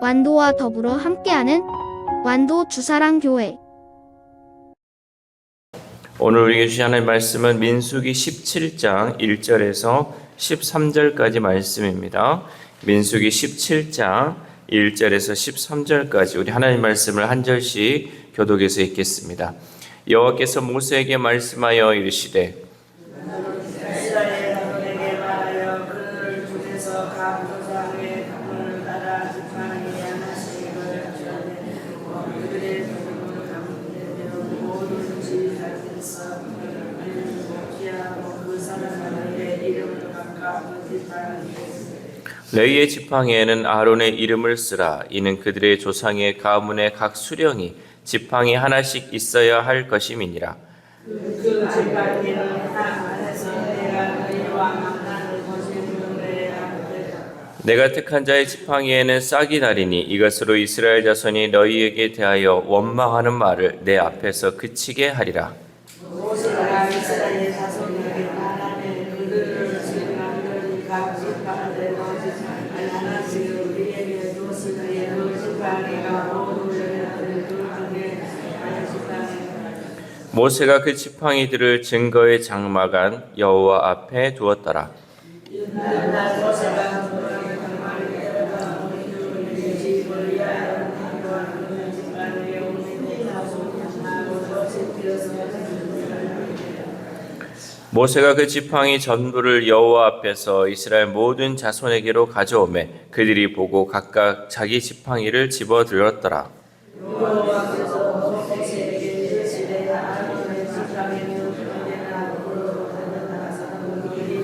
완도와 더불어 함께하는 완도 주사랑교회. 오늘 우리에게 주신 하나님의 말씀은 민수기 17장 1절에서 13절까지 말씀입니다. 민수기 17장 1절에서 13절까지 우리 하나님의 말씀을 한 절씩 교독해서 읽겠습니다. 여호와께서 모세에게 말씀하여 이르시되 레위의 지팡이에는 아론의 이름을 쓰라. 이는 그들의 조상의 가문의 각 수령이 지팡이 하나씩 있어야 할 것임이니라. 그 지팡이는 땅 안에서 내가 너희와 만나는 것임을 내야 되라. 내가 택한 자의 지팡이에는 싹이 나리니 이것으로 이스라엘 자손이 너희에게 대하여 원망하는 말을 내 앞에서 그치게 하리라. 모세가 이스라엘 자손에게 말하되 그들을 지팡이를 각 지팡이를 거짓 하나씩 우리에게 두었으니 그 지팡이가 모두 너희들 중에 지팡이. 모세가 그 지팡이들을 증거의 장막안 여호와 앞에 두었더라. 이날 모세가 그들에게 장막에다가 우리 집을 위하여 기도하는 지팡이에 우리 자손 향하고 거짓 되어서 모세가 그 지팡이 전부를 여호와 앞에서 이스라엘 모든 자손에게로 가져오매 그들이 보고 각각 자기 지팡이를 집어 들었더라. 여호와께서 모세에게 이르시되 아론의 지팡이는 그에게나 그로 가져다가 그들이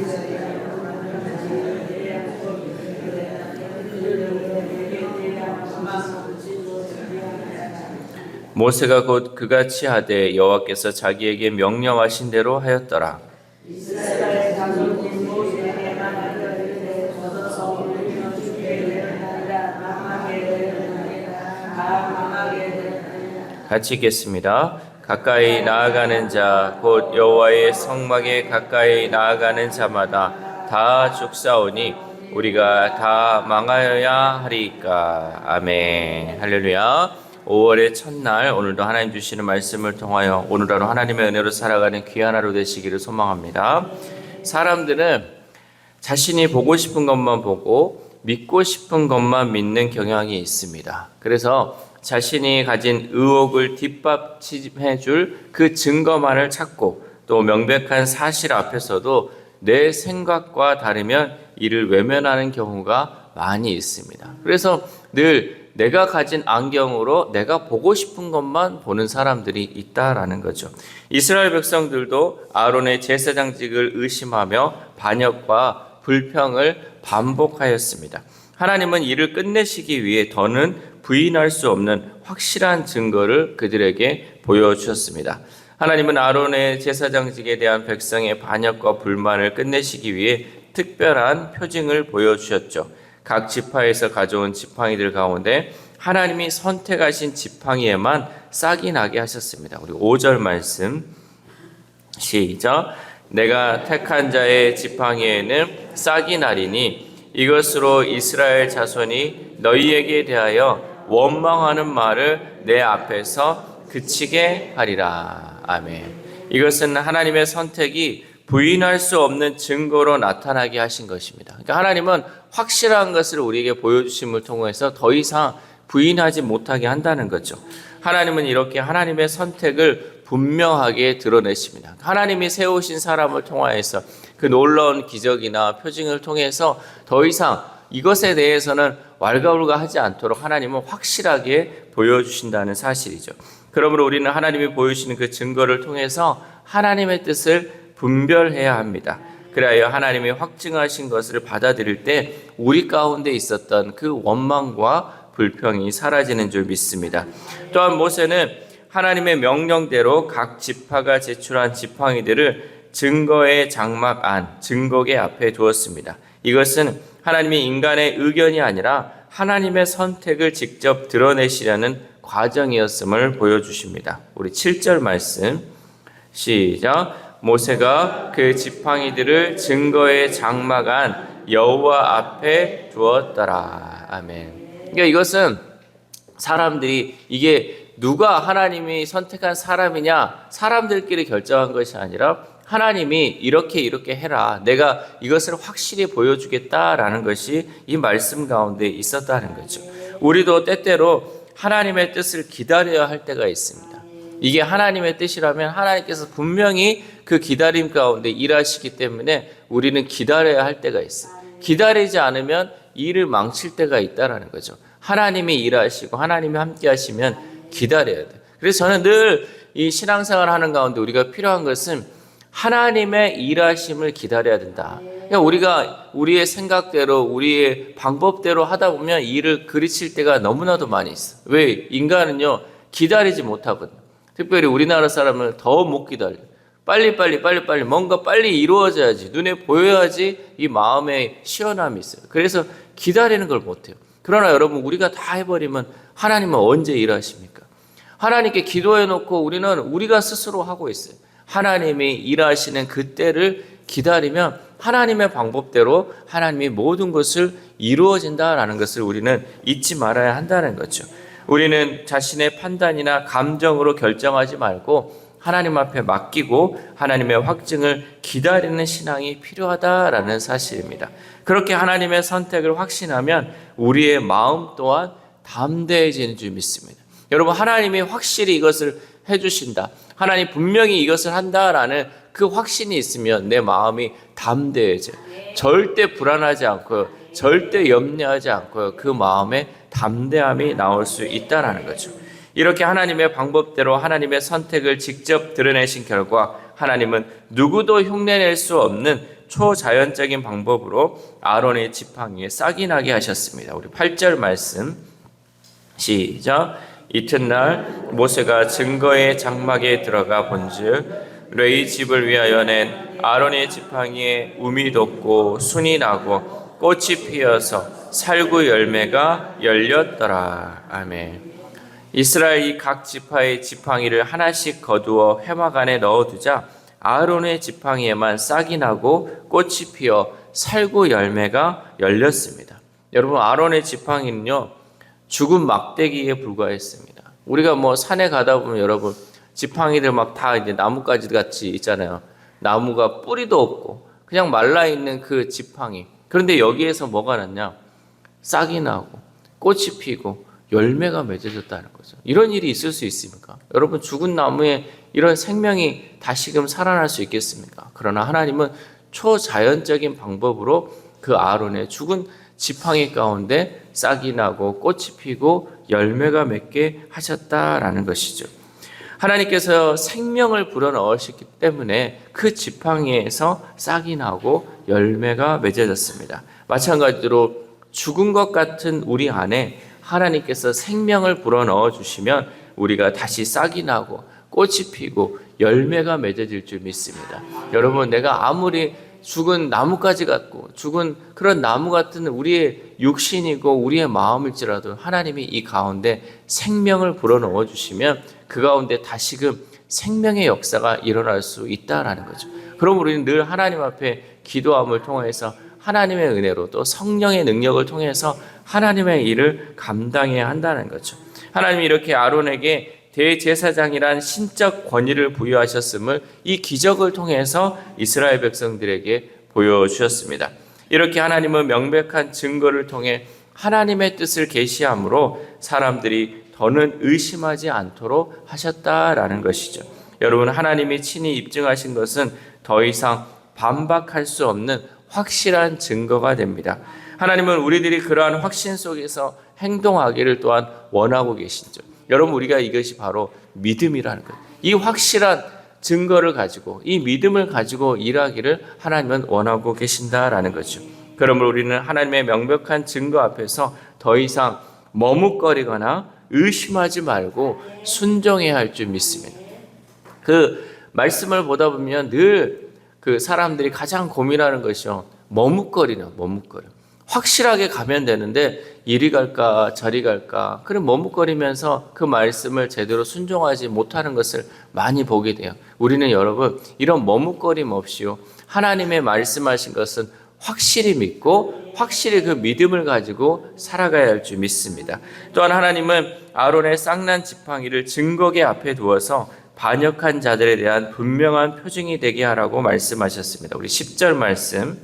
모세가 곧 그같이 하되 여호와께서 자기에게 명령하신 대로 하였더라. 이스라엘 자손이 모세에게 말하기를 걷어서 우리는 주께 내려가리라. 망하게 되느니라. 다 망하게 되느니라. 같이 읽겠습니다. 가까이 나아가는 자 곧 여호와의 성막에 가까이 나아가는 자마다 다 죽사오니 우리가 다 망하여야 하리까. 아멘. 할렐루야. 5월의 첫날 오늘도 하나님 주시는 말씀을 통하여 오늘 하루 하나님의 은혜로 살아가는 귀한 하루 되시기를 소망합니다. 사람들은 자신이 보고 싶은 것만 보고 믿고 싶은 것만 믿는 경향이 있습니다. 그래서 자신이 가진 의혹을 뒷받침해 줄 그 증거만을 찾고 또 명백한 사실 앞에서도 내 생각과 다르면 이를 외면하는 경우가 많이 있습니다. 그래서 늘 내가 가진 안경으로 내가 보고 싶은 것만 보는 사람들이 있다라는 거죠. 이스라엘 백성들도 아론의 제사장직을 의심하며 반역과 불평을 반복하였습니다. 하나님은 이를 끝내시기 위해 더는 부인할 수 없는 확실한 증거를 그들에게 보여주셨습니다. 하나님은 아론의 제사장직에 대한 백성의 반역과 불만을 끝내시기 위해 특별한 표징을 보여주셨죠. 각 지파에서 가져온 지팡이들 가운데 하나님이 선택하신 지팡이에만 싹이 나게 하셨습니다. 우리 5절 말씀 시작. 내가 택한 자의 지팡이에는 싹이 나리니 이것으로 이스라엘 자손이 너희에게 대하여 원망하는 말을 내 앞에서 그치게 하리라. 아멘. 이것은 하나님의 선택이 부인할 수 없는 증거로 나타나게 하신 것입니다. 그러니까 하나님은 확실한 것을 우리에게 보여주심을 통해서 더 이상 부인하지 못하게 한다는 거죠. 하나님은 이렇게 하나님의 선택을 분명하게 드러내십니다. 하나님이 세우신 사람을 통하여서 그 놀라운 기적이나 표징을 통해서 더 이상 이것에 대해서는 왈가불가하지 않도록 하나님은 확실하게 보여주신다는 사실이죠. 그러므로 우리는 하나님이 보여주시는 그 증거를 통해서 하나님의 뜻을 분별해야 합니다. 그래야 하나님이 확증하신 것을 받아들일 때 우리 가운데 있었던 그 원망과 불평이 사라지는 줄 믿습니다. 또한 모세는 하나님의 명령대로 각 지파가 제출한 지팡이들을 증거의 장막 안, 증거계 앞에 두었습니다. 이것은 하나님이 인간의 의견이 아니라 하나님의 선택을 직접 드러내시려는 과정이었음을 보여주십니다. 우리 7절 말씀 시작. 모세가 그 지팡이들을 증거의 장막 안 여호와 앞에 두었더라. 아멘. 그러니까 이것은 사람들이 이게 누가 하나님이 선택한 사람이냐 사람들끼리 결정한 것이 아니라 하나님이 이렇게 해라. 내가 이것을 확실히 보여주겠다라는 것이 이 말씀 가운데 있었다는 거죠. 우리도 때때로 하나님의 뜻을 기다려야 할 때가 있습니다. 이게 하나님의 뜻이라면 하나님께서 분명히 그 기다림 가운데 일하시기 때문에 우리는 기다려야 할 때가 있어요. 기다리지 않으면 일을 망칠 때가 있다는 거죠. 하나님이 일하시고 하나님이 함께 하시면 기다려야 돼요. 그래서 저는 늘 이 신앙생활 하는 가운데 우리가 필요한 것은 하나님의 일하심을 기다려야 된다. 그러니까 우리가 우리의 생각대로 우리의 방법대로 하다 보면 일을 그르칠 때가 너무나도 많이 있어요. 왜? 인간은요 기다리지 못하거든요. 특별히 우리나라 사람은 더 못 기다려요. 빨리 뭔가 빨리 이루어져야지, 눈에 보여야지 이 마음에 시원함이 있어요. 그래서 기다리는 걸 못해요. 그러나 여러분 우리가 다 해버리면 하나님은 언제 일하십니까? 하나님께 기도해놓고 우리는 우리가 스스로 하고 있어요. 하나님이 일하시는 그때를 기다리면 하나님의 방법대로 하나님이 모든 것을 이루어진다라는 것을 우리는 잊지 말아야 한다는 거죠. 우리는 자신의 판단이나 감정으로 결정하지 말고 하나님 앞에 맡기고 하나님의 확증을 기다리는 신앙이 필요하다라는 사실입니다. 그렇게 하나님의 선택을 확신하면 우리의 마음 또한 담대해지는 줄 믿습니다. 여러분 하나님이 확실히 이것을 해주신다. 하나님 분명히 이것을 한다라는 그 확신이 있으면 내 마음이 담대해져요. 절대 불안하지 않고요. 절대 염려하지 않고요. 그 마음에 담대함이 나올 수 있다라는 거죠. 이렇게 하나님의 방법대로 하나님의 선택을 직접 드러내신 결과 하나님은 누구도 흉내낼 수 없는 초자연적인 방법으로 아론의 지팡이에 싹이 나게 하셨습니다. 우리 8절 말씀 시작. 이튿날 모세가 증거의 장막에 들어가 본즉 레위 집을 위하여 낸 아론의 지팡이에 움이 돋고 순이 나고 꽃이 피어서 살구 열매가 열렸더라. 아멘. 이스라엘이 각 지파의 지팡이를 하나씩 거두어 회막 안에 넣어두자 아론의 지팡이에만 싹이 나고 꽃이 피어 살구 열매가 열렸습니다. 여러분 아론의 지팡이는요 죽은 막대기에 불과했습니다. 우리가 뭐 산에 가다 보면 여러분 지팡이들 막 다 이제 나뭇가지 같이 있잖아요. 나무가 뿌리도 없고 그냥 말라 있는 그 지팡이. 그런데 여기에서 뭐가 났냐? 싹이 나고 꽃이 피고 열매가 맺어졌다는 거죠. 이런 일이 있을 수 있습니까? 여러분 죽은 나무에 이런 생명이 다시금 살아날 수 있겠습니까? 그러나 하나님은 초자연적인 방법으로 그 아론의 죽은 지팡이 가운데 싹이 나고 꽃이 피고 열매가 맺게 하셨다라는 것이죠. 하나님께서 생명을 불어넣으셨기 때문에 그 지팡이에서 싹이 나고 열매가 맺어졌습니다. 마찬가지로 죽은 것 같은 우리 안에 하나님께서 생명을 불어넣어 주시면 우리가 다시 싹이 나고 꽃이 피고 열매가 맺어질 줄 믿습니다. 여러분 내가 아무리 죽은 나무까지 같고 죽은 그런 나무 같은 우리의 육신이고 우리의 마음일지라도 하나님이 이 가운데 생명을 불어넣어 주시면 그 가운데 다시금 생명의 역사가 일어날 수 있다라는 거죠. 그럼 우리는 늘 하나님 앞에 기도함을 통해서 하나님의 은혜로 또 성령의 능력을 통해서 하나님의 일을 감당해야 한다는 거죠. 하나님이 이렇게 아론에게 대제사장이란 신적 권위를 부여하셨음을 이 기적을 통해서 이스라엘 백성들에게 보여주셨습니다. 이렇게 하나님은 명백한 증거를 통해 하나님의 뜻을 계시함으로 사람들이 더는 의심하지 않도록 하셨다라는 것이죠. 여러분 하나님이 친히 입증하신 것은 더 이상 반박할 수 없는 확실한 증거가 됩니다. 하나님은 우리들이 그러한 확신 속에서 행동하기를 또한 원하고 계시죠. 여러분 우리가 이것이 바로 믿음이라는 거예요. 이 확실한 증거를 가지고 이 믿음을 가지고 일하기를 하나님은 원하고 계신다라는 거죠. 그러므로 우리는 하나님의 명백한 증거 앞에서 더 이상 머뭇거리거나 의심하지 말고 순종해야 할 줄 믿습니다. 그 말씀을 보다 보면 늘 그 사람들이 가장 고민하는 것이요. 머뭇거려. 확실하게 가면 되는데 이리 갈까 저리 갈까 그런 머뭇거리면서 그 말씀을 제대로 순종하지 못하는 것을 많이 보게 돼요. 우리는 여러분 이런 머뭇거림 없이요 하나님의 말씀하신 것은 확실히 믿고 확실히 그 믿음을 가지고 살아가야 할 줄 믿습니다. 또한 하나님은 아론의 쌍난 지팡이를 증거계 앞에 두어서 반역한 자들에 대한 분명한 표징이 되게 하라고 말씀하셨습니다. 우리 10절 말씀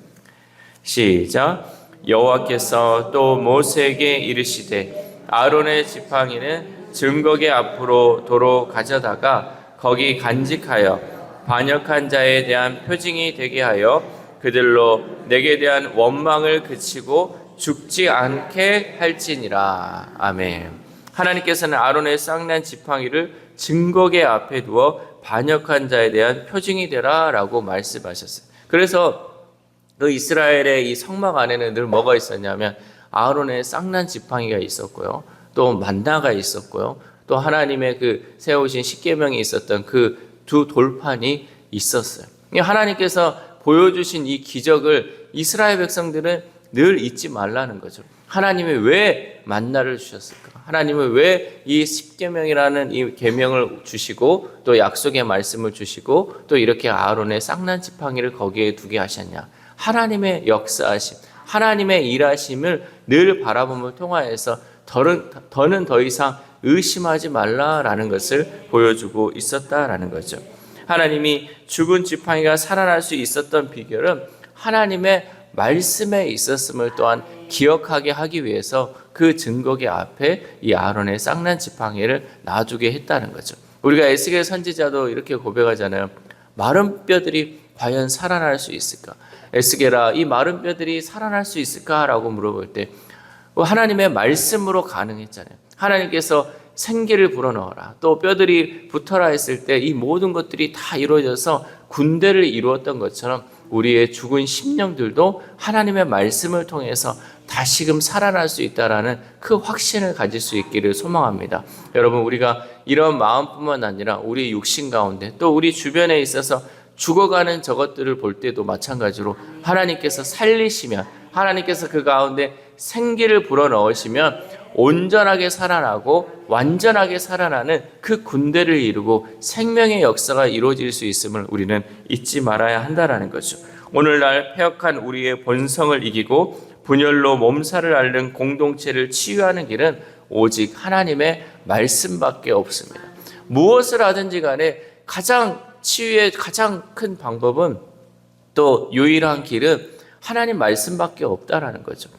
시작. 여호와께서 또 모세에게 이르시되 아론의 지팡이는 증거계 앞으로 도로 가져다가 거기 간직하여 반역한 자에 대한 표징이 되게 하여 그들로 내게 대한 원망을 그치고 죽지 않게 할지니라. 아멘. 하나님께서는 아론의 쌍난 지팡이를 증거계 앞에 두어 반역한 자에 대한 표징이 되라 라고 말씀하셨어요. 그래서 그 이스라엘의 이 성막 안에는 늘 뭐가 있었냐면 아론의 쌍난 지팡이가 있었고요, 또 만나가 있었고요, 또 하나님의 그 세우신 십계명이 있었던 그 두 돌판이 있었어요. 하나님께서 보여주신 이 기적을 이스라엘 백성들은 늘 잊지 말라는 거죠. 하나님이 왜 만나를 주셨을까? 하나님은 왜 이 십계명이라는 이 계명을 주시고 또 약속의 말씀을 주시고 또 이렇게 아론의 쌍난 지팡이를 거기에 두게 하셨냐? 하나님의 역사하심, 하나님의 일하심을 늘 바라봄을 통하여서 더는 더 이상 의심하지 말라라는 것을 보여주고 있었다라는 거죠. 하나님이 죽은 지팡이가 살아날 수 있었던 비결은 하나님의 말씀에 있었음을 또한 기억하게 하기 위해서 그 증거계 앞에 이 아론의 쌍난 지팡이를 놔두게 했다는 거죠. 우리가 에스겔 선지자도 이렇게 고백하잖아요. 마른 뼈들이 과연 살아날 수 있을까? 에스겔아, 이 마른 뼈들이 살아날 수 있을까라고 물어볼 때 하나님의 말씀으로 가능했잖아요. 하나님께서 생기를 불어넣어라, 또 뼈들이 붙어라 했을 때 이 모든 것들이 다 이루어져서 군대를 이루었던 것처럼 우리의 죽은 심령들도 하나님의 말씀을 통해서 다시금 살아날 수 있다라는 그 확신을 가질 수 있기를 소망합니다. 여러분, 우리가 이런 마음뿐만 아니라 우리 육신 가운데 또 우리 주변에 있어서 죽어가는 저것들을 볼 때도 마찬가지로 하나님께서 살리시면, 하나님께서 그 가운데 생기를 불어넣으시면 온전하게 살아나고 완전하게 살아나는 그 군대를 이루고 생명의 역사가 이루어질 수 있음을 우리는 잊지 말아야 한다는 거죠. 오늘날 패역한 우리의 본성을 이기고 분열로 몸살을 앓는 공동체를 치유하는 길은 오직 하나님의 말씀밖에 없습니다. 무엇을 하든지 간에 치유의 가장 큰 방법은 또 유일한 길은 하나님 말씀밖에 없다라는 거죠.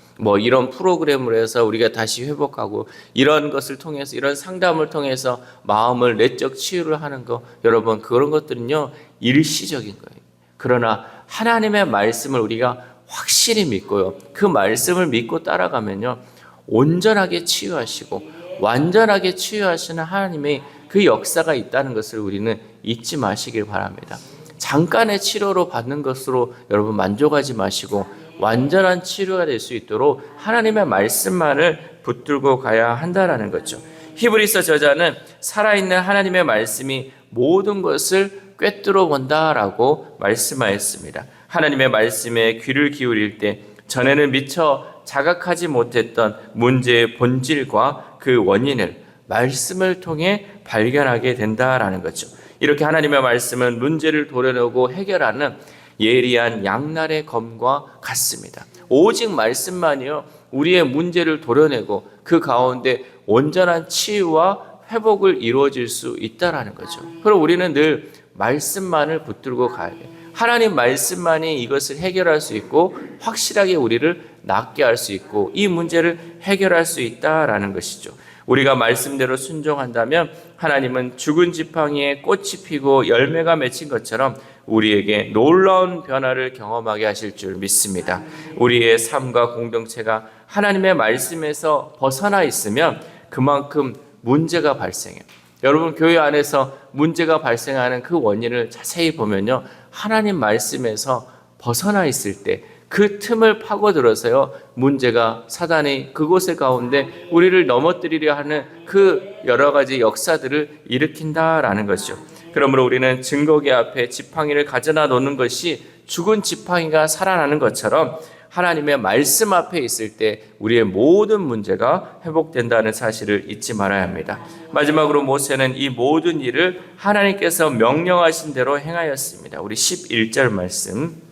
이런 프로그램을 해서 우리가 다시 회복하고 이런 것을 통해서, 이런 상담을 통해서 마음을 내적 치유를 하는 거, 여러분, 그런 것들은요 일시적인 거예요. 그러나 하나님의 말씀을 우리가 확실히 믿고요, 그 말씀을 믿고 따라가면요 온전하게 치유하시고 완전하게 치유하시는 하나님의 그 역사가 있다는 것을 우리는 잊지 마시길 바랍니다. 잠깐의 치료로 받는 것으로 여러분 만족하지 마시고 완전한 치료가 될 수 있도록 하나님의 말씀만을 붙들고 가야 한다라는 거죠. 히브리서 저자는 살아있는 하나님의 말씀이 모든 것을 꿰뚫어 본다라고 말씀하였습니다. 하나님의 말씀에 귀를 기울일 때 전에는 미처 자각하지 못했던 문제의 본질과 그 원인을 말씀을 통해 발견하게 된다라는 거죠. 이렇게 하나님의 말씀은 문제를 도려내고 해결하는 예리한 양날의 검과 같습니다. 오직 말씀만이요 우리의 문제를 도려내고 그 가운데 온전한 치유와 회복을 이루어질 수 있다라는 거죠. 그럼 우리는 늘 말씀만을 붙들고 가야 돼요. 하나님 말씀만이 이것을 해결할 수 있고 확실하게 우리를 낫게 할 수 있고 이 문제를 해결할 수 있다라는 것이죠. 우리가 말씀대로 순종한다면 하나님은 죽은 지팡이에 꽃이 피고 열매가 맺힌 것처럼 우리에게 놀라운 변화를 경험하게 하실 줄 믿습니다. 우리의 삶과 공동체가 하나님의 말씀에서 벗어나 있으면 그만큼 문제가 발생해요. 여러분, 교회 안에서 문제가 발생하는 그 원인을 자세히 보면요, 하나님 말씀에서 벗어나 있을 때 그 틈을 파고들어서요 문제가, 사단이 그곳의 가운데 우리를 넘어뜨리려 하는 그 여러 가지 역사들을 일으킨다라는 것이죠. 그러므로 우리는 증거계 앞에 지팡이를 가져다 놓는 것이 죽은 지팡이가 살아나는 것처럼 하나님의 말씀 앞에 있을 때 우리의 모든 문제가 회복된다는 사실을 잊지 말아야 합니다. 마지막으로 모세는 이 모든 일을 하나님께서 명령하신 대로 행하였습니다. 우리 11절 말씀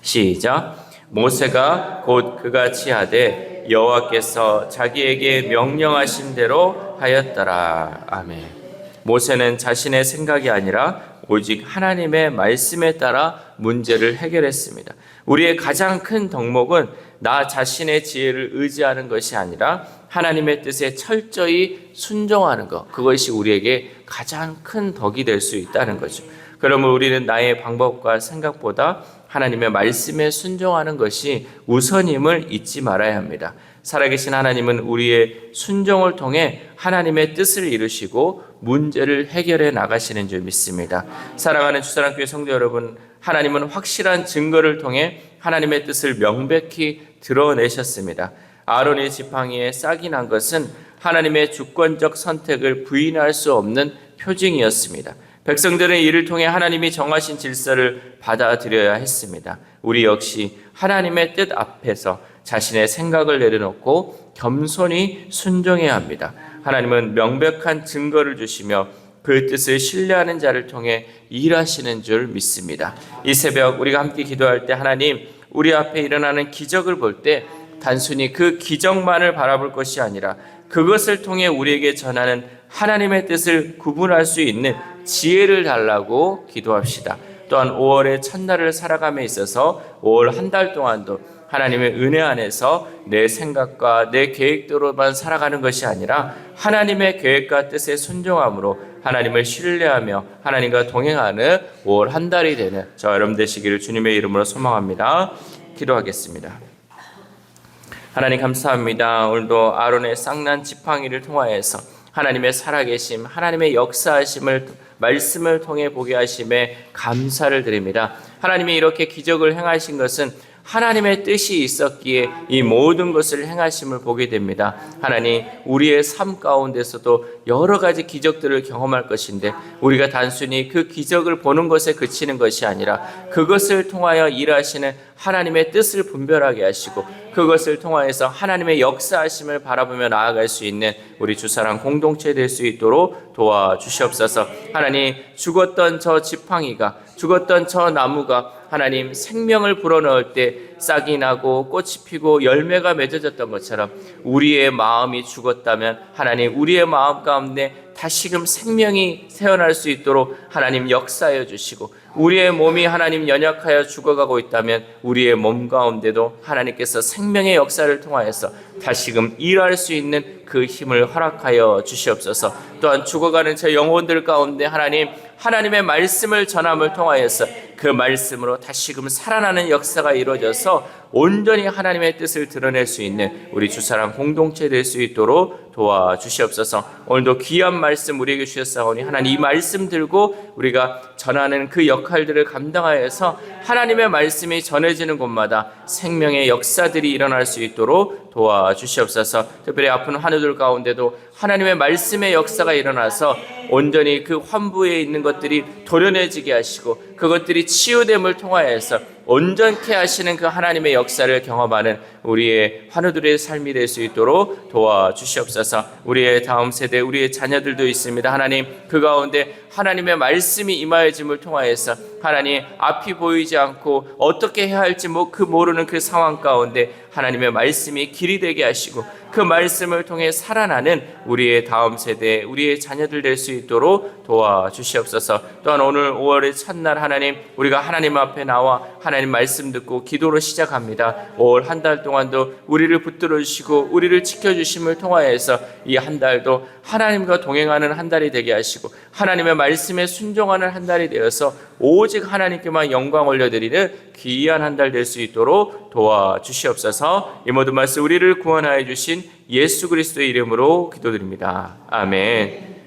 시작. 모세가 곧 그같이 하되 여호와께서 자기에게 명령하신 대로 하였더라. 아멘. 모세는 자신의 생각이 아니라 오직 하나님의 말씀에 따라 문제를 해결했습니다. 우리의 가장 큰 덕목은 나 자신의 지혜를 의지하는 것이 아니라 하나님의 뜻에 철저히 순종하는 것, 그것이 우리에게 가장 큰 덕이 될 수 있다는 거죠. 그러면 우리는 나의 방법과 생각보다 하나님의 말씀에 순종하는 것이 우선임을 잊지 말아야 합니다. 살아계신 하나님은 우리의 순종을 통해 하나님의 뜻을 이루시고 문제를 해결해 나가시는 줄 믿습니다. 사랑하는 주사랑교회 성도 여러분, 하나님은 확실한 증거를 통해 하나님의 뜻을 명백히 드러내셨습니다. 아론의 지팡이에 싹이 난 것은 하나님의 주권적 선택을 부인할 수 없는 표징이었습니다. 백성들은 이를 통해 하나님이 정하신 질서를 받아들여야 했습니다. 우리 역시 하나님의 뜻 앞에서 자신의 생각을 내려놓고 겸손히 순종해야 합니다. 하나님은 명백한 증거를 주시며 그 뜻을 신뢰하는 자를 통해 일하시는 줄 믿습니다. 이 새벽 우리가 함께 기도할 때 하나님, 우리 앞에 일어나는 기적을 볼 때 단순히 그 기적만을 바라볼 것이 아니라 그것을 통해 우리에게 전하는 하나님의 뜻을 구분할 수 있는 지혜를 달라고 기도합시다. 또한 5월의 첫날을 살아감에 있어서 5월 한 달 동안도 하나님의 은혜 안에서 내 생각과 내 계획대로만 살아가는 것이 아니라 하나님의 계획과 뜻에 순종함으로 하나님을 신뢰하며 하나님과 동행하는 5월 한 달이 되는 저 여러분 되시기를 주님의 이름으로 소망합니다. 기도하겠습니다. 하나님 감사합니다. 오늘도 아론의 쌍난 지팡이를 통하여서 하나님의 살아계심, 하나님의 역사하심을 말씀을 통해 보게 하심에 감사를 드립니다. 하나님이 이렇게 기적을 행하신 것은 하나님의 뜻이 있었기에 이 모든 것을 행하심을 보게 됩니다. 하나님, 우리의 삶 가운데서도 여러 가지 기적들을 경험할 것인데 우리가 단순히 그 기적을 보는 것에 그치는 것이 아니라 그것을 통하여 일하시는 하나님의 뜻을 분별하게 하시고 그것을 통하여서 하나님의 역사하심을 바라보며 나아갈 수 있는 우리 주사랑 공동체 될 수 있도록 도와주시옵소서. 하나님, 죽었던 저 지팡이가, 죽었던 저 나무가 하나님 생명을 불어넣을 때 싹이 나고 꽃이 피고 열매가 맺어졌던 것처럼 우리의 마음이 죽었다면 하나님, 우리의 마음 가운데 다시금 생명이 새어날 수 있도록 하나님 역사하여 주시고, 우리의 몸이 하나님 연약하여 죽어가고 있다면 우리의 몸 가운데도 하나님께서 생명의 역사를 통하여서 다시금 일할 수 있는 그 힘을 허락하여 주시옵소서. 또한 죽어가는 저 영혼들 가운데 하나님, 하나님의 말씀을 전함을 통하여서 그 말씀으로 다시금 살아나는 역사가 이루어져서 온전히 하나님의 뜻을 드러낼 수 있는 우리 주사랑 공동체 될 수 있도록 도와주시옵소서. 오늘도 귀한 말씀 우리에게 주셨사오니 하나님, 이 말씀 들고 우리가 전하는 그 역할들을 감당하여서 하나님의 말씀이 전해지는 곳마다 생명의 역사들이 일어날 수 있도록 도와주시옵소서. 특별히 아픈 환우들 가운데도 하나님의 말씀의 역사가 일어나서 온전히 그 환부에 있는 것들이 도려내지게 하시고 그것들이 치유됨을 통하여서 온전케 하시는 그 하나님의 역사를 경험하는 우리의 환우들의 삶이 될 수 있도록 도와주시옵소서. 우리의 다음 세대, 우리의 자녀들도 있습니다. 하나님, 그 가운데 하나님의 말씀이 임하여짐을 통하여서 하나님, 앞이 보이지 않고 어떻게 해야 할지 모르는 그 상황 가운데 하나님의 말씀이 길이 되게 하시고 그 말씀을 통해 살아나는 우리의 다음 세대, 우리의 자녀들 될 수 있도록 도와주시옵소서. 또한 오늘 5월의 첫날 하나님, 우리가 하나님 앞에 나와 하나님 말씀 듣고 기도로 시작합니다. 5월 한 달 동안도 우리를 붙들어 주시고 우리를 지켜주심을 통하여서 이 한 달도 하나님과 동행하는 한 달이 되게 하시고 하나님의 말씀에 순종하는 한 달이 되어서 오직 하나님께만 영광 올려드리는 귀한 한 달 될 수 있도록 도와주시옵소서. 이 모든 말씀 우리를 구원하여 주신 예수 그리스도의 이름으로 기도드립니다. 아멘.